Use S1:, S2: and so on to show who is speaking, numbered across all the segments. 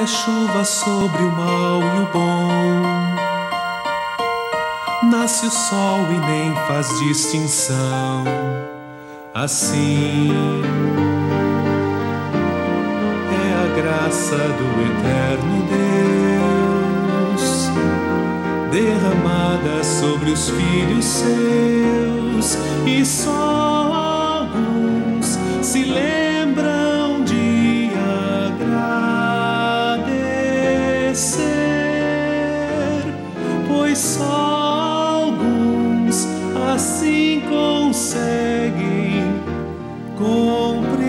S1: a chuva sobre o mal e o bom. Nasce o sol e nem faz distinção. Assim é a graça do eterno Deus, derramada sobre os filhos seus, e só alguns se lembram de agradecer, pois só alguns assim conseguem compreender.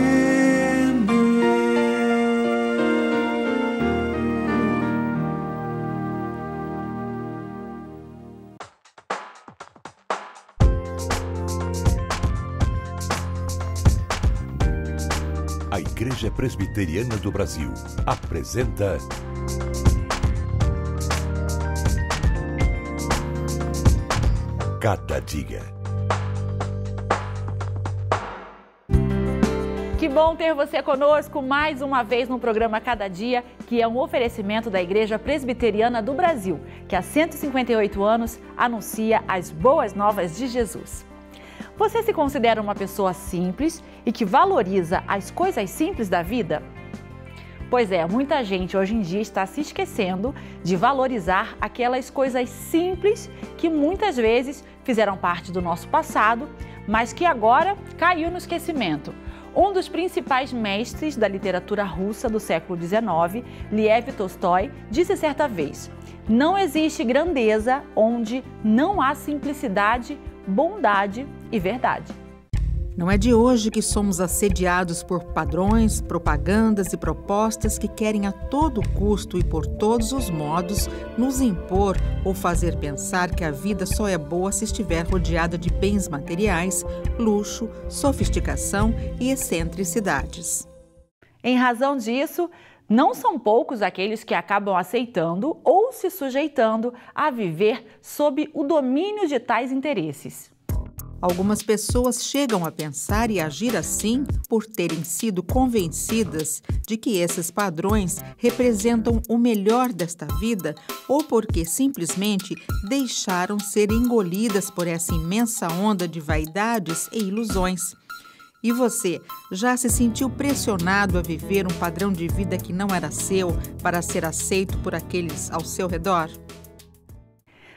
S2: A Igreja Presbiteriana do Brasil apresenta Cada Dia.
S3: Que bom ter você conosco mais uma vez no programa Cada Dia, que é um oferecimento da Igreja Presbiteriana do Brasil, que há 158 anos anuncia as boas novas de Jesus. Você se considera uma pessoa simples e que valoriza as coisas simples da vida? Pois é, muita gente hoje em dia está se esquecendo de valorizar aquelas coisas simples que muitas vezes fizeram parte do nosso passado, mas que agora caiu no esquecimento. Um dos principais mestres da literatura russa do século XIX, Lev Tolstói, disse certa vez: "Não existe grandeza onde não há simplicidade, bondade e verdade."
S4: Não é de hoje que somos assediados por padrões, propagandas e propostas que querem a todo custo e por todos os modos nos impor ou fazer pensar que a vida só é boa se estiver rodeada de bens materiais, luxo, sofisticação e excentricidades.
S3: Em razão disso, não são poucos aqueles que acabam aceitando ou se sujeitando a viver sob o domínio de tais interesses.
S4: Algumas pessoas chegam a pensar e agir assim por terem sido convencidas de que esses padrões representam o melhor desta vida ou porque simplesmente deixaram ser engolidas por essa imensa onda de vaidades e ilusões. E você já se sentiu pressionado a viver um padrão de vida que não era seu para ser aceito por aqueles ao seu redor?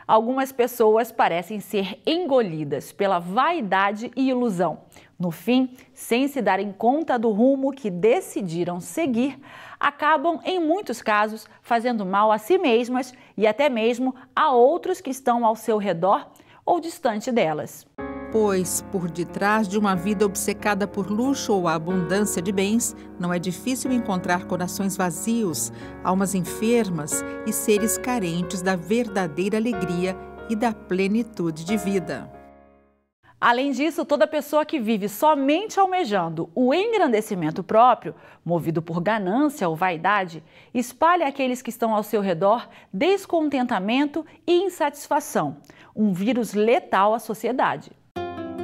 S3: Algumas pessoas parecem ser engolidas pela vaidade e ilusão. No fim, sem se darem conta do rumo que decidiram seguir, acabam, em muitos casos, fazendo mal a si mesmas e até mesmo a outros que estão ao seu redor ou distante delas.
S4: Pois, por detrás de uma vida obcecada por luxo ou abundância de bens, não é difícil encontrar corações vazios, almas enfermas e seres carentes da verdadeira alegria e da plenitude de vida.
S3: Além disso, toda pessoa que vive somente almejando o engrandecimento próprio, movido por ganância ou vaidade, espalha àqueles que estão ao seu redor descontentamento e insatisfação, um vírus letal à sociedade.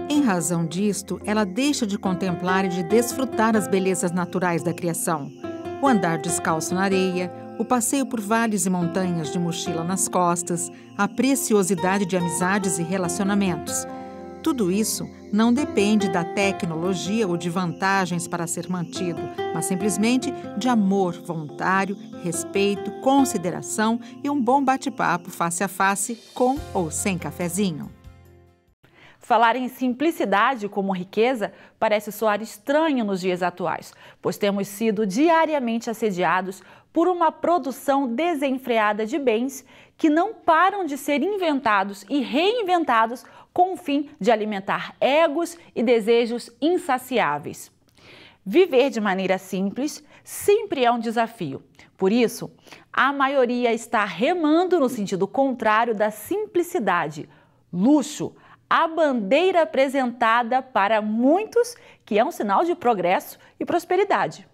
S4: Em razão disto, ela deixa de contemplar e de desfrutar as belezas naturais da criação. O andar descalço na areia, o passeio por vales e montanhas de mochila nas costas, a preciosidade de amizades e relacionamentos. Tudo isso não depende da tecnologia ou de vantagens para ser mantido, mas simplesmente de amor voluntário, respeito, consideração e um bom bate-papo face a face, com ou sem cafezinho.
S3: Falar em simplicidade como riqueza parece soar estranho nos dias atuais, pois temos sido diariamente assediados por uma produção desenfreada de bens que não param de ser inventados e reinventados com o fim de alimentar egos e desejos insaciáveis. Viver de maneira simples sempre é um desafio. Por isso, a maioria está remando no sentido contrário da simplicidade, luxo, a bandeira apresentada para muitos, que é um sinal de progresso e prosperidade.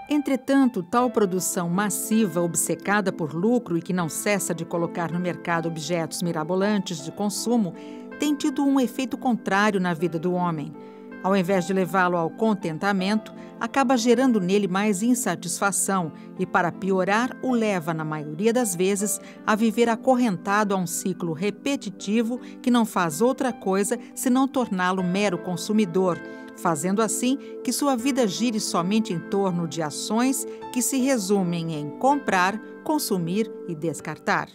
S4: Entretanto, tal produção massiva, obcecada por lucro e que não cessa de colocar no mercado objetos mirabolantes de consumo, tem tido um efeito contrário na vida do homem. Ao invés de levá-lo ao contentamento, acaba gerando nele mais insatisfação e, para piorar, o leva, na maioria das vezes, a viver acorrentado a um ciclo repetitivo que não faz outra coisa senão torná-lo mero consumidor, fazendo assim que sua vida gire somente em torno de ações que se resumem em comprar, consumir e descartar.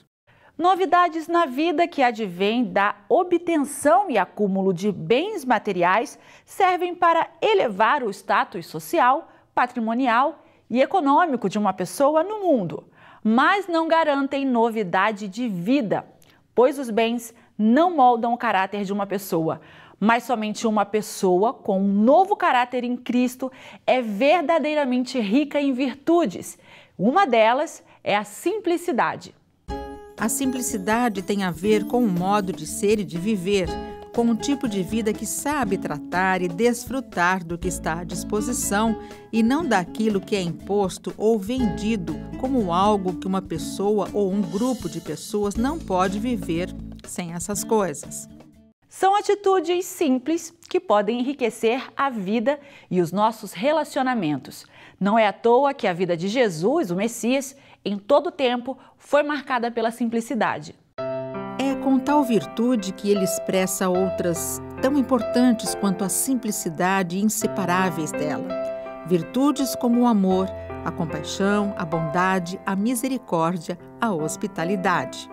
S3: Novidades na vida que advêm da obtenção e acúmulo de bens materiais servem para elevar o status social, patrimonial e econômico de uma pessoa no mundo, mas não garantem novidade de vida, pois os bens não moldam o caráter de uma pessoa, mas somente uma pessoa com um novo caráter em Cristo é verdadeiramente rica em virtudes. Uma delas é a simplicidade.
S4: A simplicidade tem a ver com um modo de ser e de viver, com um tipo de vida que sabe tratar e desfrutar do que está à disposição e não daquilo que é imposto ou vendido como algo que uma pessoa ou um grupo de pessoas não pode viver sem essas coisas.
S3: São atitudes simples que podem enriquecer a vida e os nossos relacionamentos. Não é à toa que a vida de Jesus, o Messias, em todo o tempo, foi marcada pela simplicidade.
S4: É com tal virtude que ele expressa outras tão importantes quanto a simplicidade e inseparáveis dela. Virtudes como o amor, a compaixão, a bondade, a misericórdia, a hospitalidade.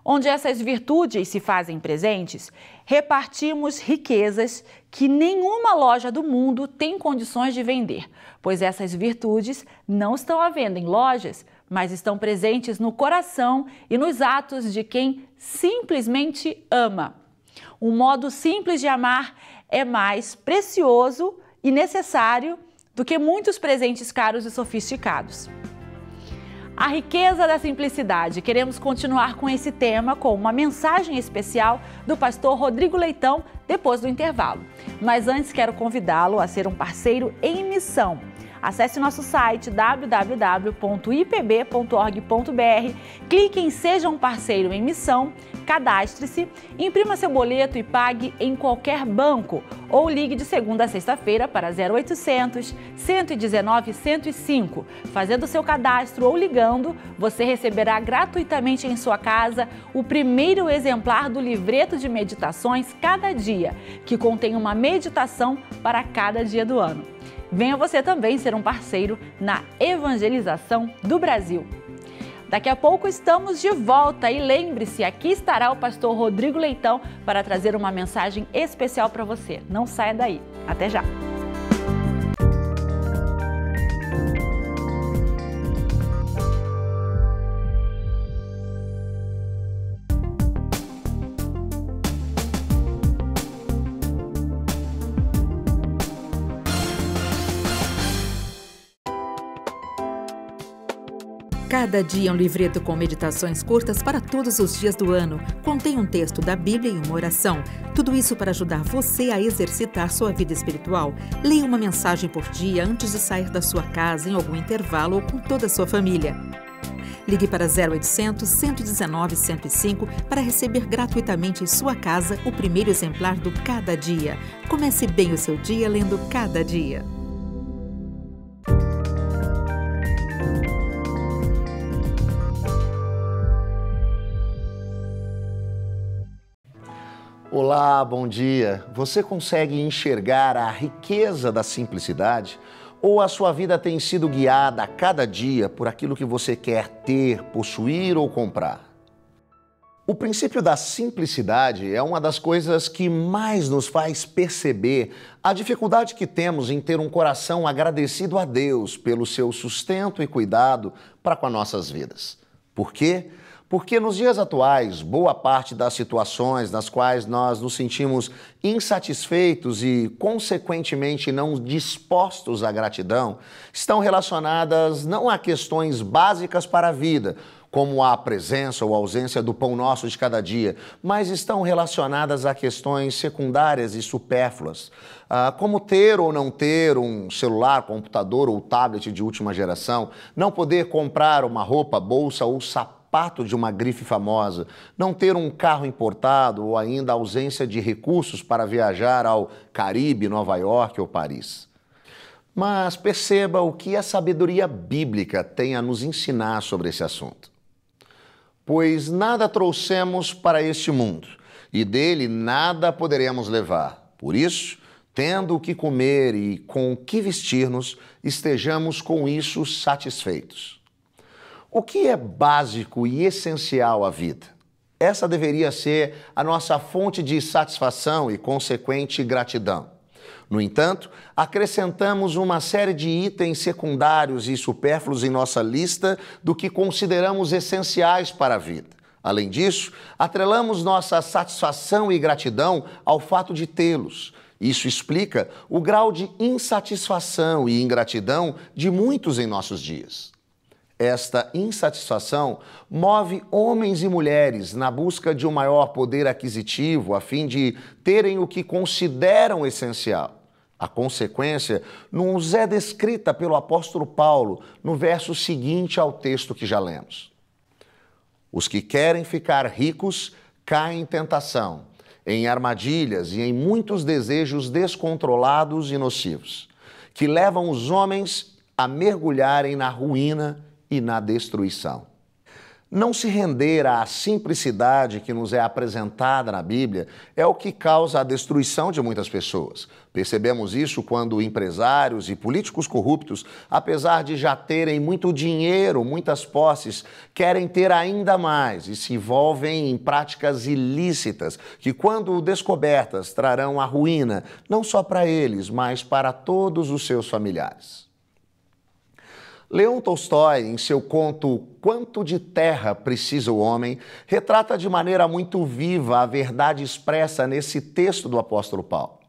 S3: Onde essas virtudes se fazem presentes, repartimos riquezas que nenhuma loja do mundo tem condições de vender, pois essas virtudes não estão à venda em lojas, mas estão presentes no coração e nos atos de quem simplesmente ama. Um modo simples de amar é mais precioso e necessário do que muitos presentes caros e sofisticados. A riqueza da simplicidade. Queremos continuar com esse tema com uma mensagem especial do pastor Rodrigo Leitão depois do intervalo. Mas antes quero convidá-lo a ser um parceiro em missão. Acesse nosso site www.ipb.org.br, clique em Seja um Parceiro em Missão, cadastre-se, imprima seu boleto e pague em qualquer banco ou ligue de segunda a sexta-feira para 0800 119 105. Fazendo seu cadastro ou ligando, você receberá gratuitamente em sua casa o primeiro exemplar do livreto de meditações Cada Dia, que contém uma meditação para cada dia do ano. Venha você também ser um parceiro na evangelização do Brasil. Daqui a pouco estamos de volta e lembre-se, aqui estará o pastor Rodrigo Leitão para trazer uma mensagem especial para você. Não saia daí. Até já!
S4: Cada dia é um livreto com meditações curtas para todos os dias do ano. Contém um texto da Bíblia e uma oração. Tudo isso para ajudar você a exercitar sua vida espiritual. Leia uma mensagem por dia antes de sair da sua casa, em algum intervalo ou com toda a sua família. Ligue para 0800 119 105 para receber gratuitamente em sua casa o primeiro exemplar do Cada Dia. Comece bem o seu dia lendo Cada Dia.
S5: Olá, bom dia. Você consegue enxergar a riqueza da simplicidade? Ou a sua vida tem sido guiada a cada dia por aquilo que você quer ter, possuir ou comprar? O princípio da simplicidade é uma das coisas que mais nos faz perceber a dificuldade que temos em ter um coração agradecido a Deus pelo seu sustento e cuidado para com as nossas vidas. Por quê? Porque nos dias atuais, boa parte das situações nas quais nós nos sentimos insatisfeitos e, consequentemente, não dispostos à gratidão, estão relacionadas não a questões básicas para a vida, como a presença ou ausência do pão nosso de cada dia, mas estão relacionadas a questões secundárias e supérfluas, como ter ou não ter um celular, computador ou tablet de última geração, não poder comprar uma roupa, bolsa ou sapato de uma grife famosa, não ter um carro importado ou ainda a ausência de recursos para viajar ao Caribe, Nova York ou Paris. Mas perceba o que a sabedoria bíblica tem a nos ensinar sobre esse assunto. Pois nada trouxemos para este mundo, e dele nada poderemos levar. Por isso, tendo o que comer e com o que vestir-nos, estejamos com isso satisfeitos. O que é básico e essencial à vida? Essa deveria ser a nossa fonte de satisfação e consequente gratidão. No entanto, acrescentamos uma série de itens secundários e supérfluos em nossa lista do que consideramos essenciais para a vida. Além disso, atrelamos nossa satisfação e gratidão ao fato de tê-los. Isso explica o grau de insatisfação e ingratidão de muitos em nossos dias. Esta insatisfação move homens e mulheres na busca de um maior poder aquisitivo a fim de terem o que consideram essencial. A consequência nos é descrita pelo apóstolo Paulo no verso seguinte ao texto que já lemos. Os que querem ficar ricos caem em tentação, em armadilhas e em muitos desejos descontrolados e nocivos, que levam os homens a mergulharem na ruína e na destruição. Não se render à simplicidade que nos é apresentada na Bíblia é o que causa a destruição de muitas pessoas. Percebemos isso quando empresários e políticos corruptos, apesar de já terem muito dinheiro, muitas posses, querem ter ainda mais e se envolvem em práticas ilícitas que, quando descobertas, trarão a ruína, não só para eles, mas para todos os seus familiares. Leon Tolstói, em seu conto Quanto de Terra Precisa o Homem, retrata de maneira muito viva a verdade expressa nesse texto do apóstolo Paulo.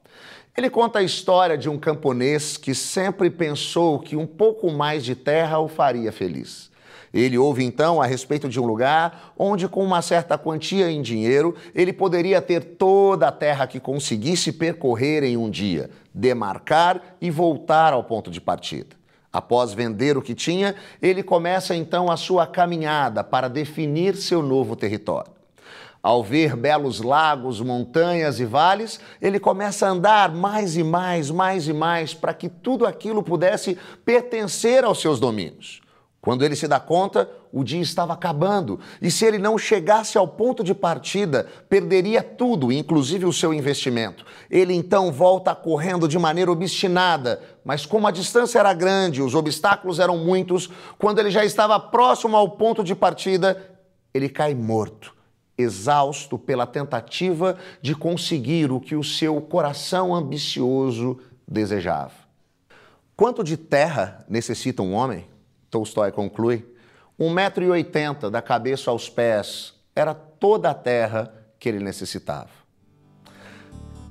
S5: Ele conta a história de um camponês que sempre pensou que um pouco mais de terra o faria feliz. Ele ouve então a respeito de um lugar onde, com uma certa quantia em dinheiro, ele poderia ter toda a terra que conseguisse percorrer em um dia, demarcar e voltar ao ponto de partida. Após vender o que tinha, ele começa então a sua caminhada para definir seu novo território. Ao ver belos lagos, montanhas e vales, ele começa a andar mais e mais para que tudo aquilo pudesse pertencer aos seus domínios. Quando ele se dá conta, o dia estava acabando e se ele não chegasse ao ponto de partida, perderia tudo, inclusive o seu investimento. Ele então volta correndo de maneira obstinada, mas como a distância era grande, os obstáculos eram muitos, quando ele já estava próximo ao ponto de partida, ele cai morto, exausto pela tentativa de conseguir o que o seu coração ambicioso desejava. Quanto de terra necessita um homem? Tolstói conclui, 1,80 m da cabeça aos pés era toda a terra que ele necessitava.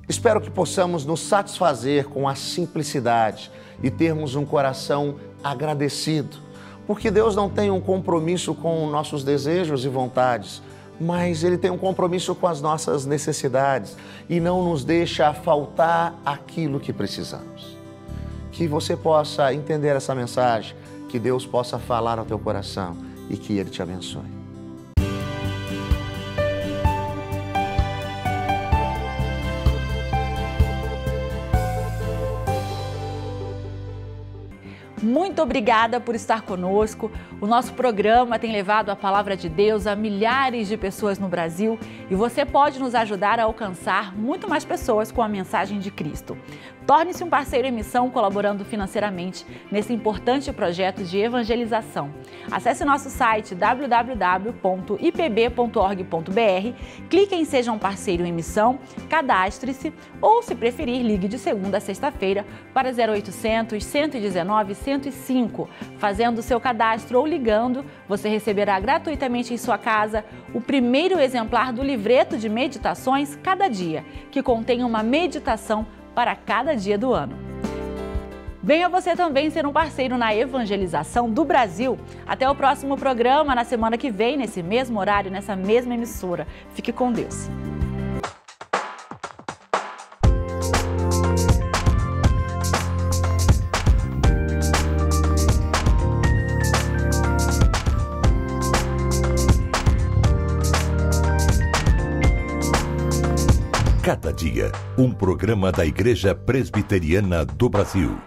S5: Espero que possamos nos satisfazer com a simplicidade e termos um coração agradecido, porque Deus não tem um compromisso com nossos desejos e vontades, mas Ele tem um compromisso com as nossas necessidades e não nos deixa faltar aquilo que precisamos. Que você possa entender essa mensagem, que Deus possa falar ao teu coração e que Ele te abençoe.
S3: Muito obrigada por estar conosco. O nosso programa tem levado a palavra de Deus a milhares de pessoas no Brasil e você pode nos ajudar a alcançar muito mais pessoas com a mensagem de Cristo. Torne-se um parceiro em missão colaborando financeiramente nesse importante projeto de evangelização. Acesse nosso site www.ipb.org.br, clique em Seja um Parceiro em Missão, cadastre-se ou, se preferir, ligue de segunda a sexta-feira para 0800 119 105. Fazendo o seu cadastro ou ligando, você receberá gratuitamente em sua casa o primeiro exemplar do livreto de meditações Cada Dia, que contém uma meditação para cada dia do ano. Venha você também ser um parceiro na evangelização do Brasil. Até o próximo programa, na semana que vem, nesse mesmo horário, nessa mesma emissora. Fique com Deus.
S2: Cada dia, um programa da Igreja Presbiteriana do Brasil.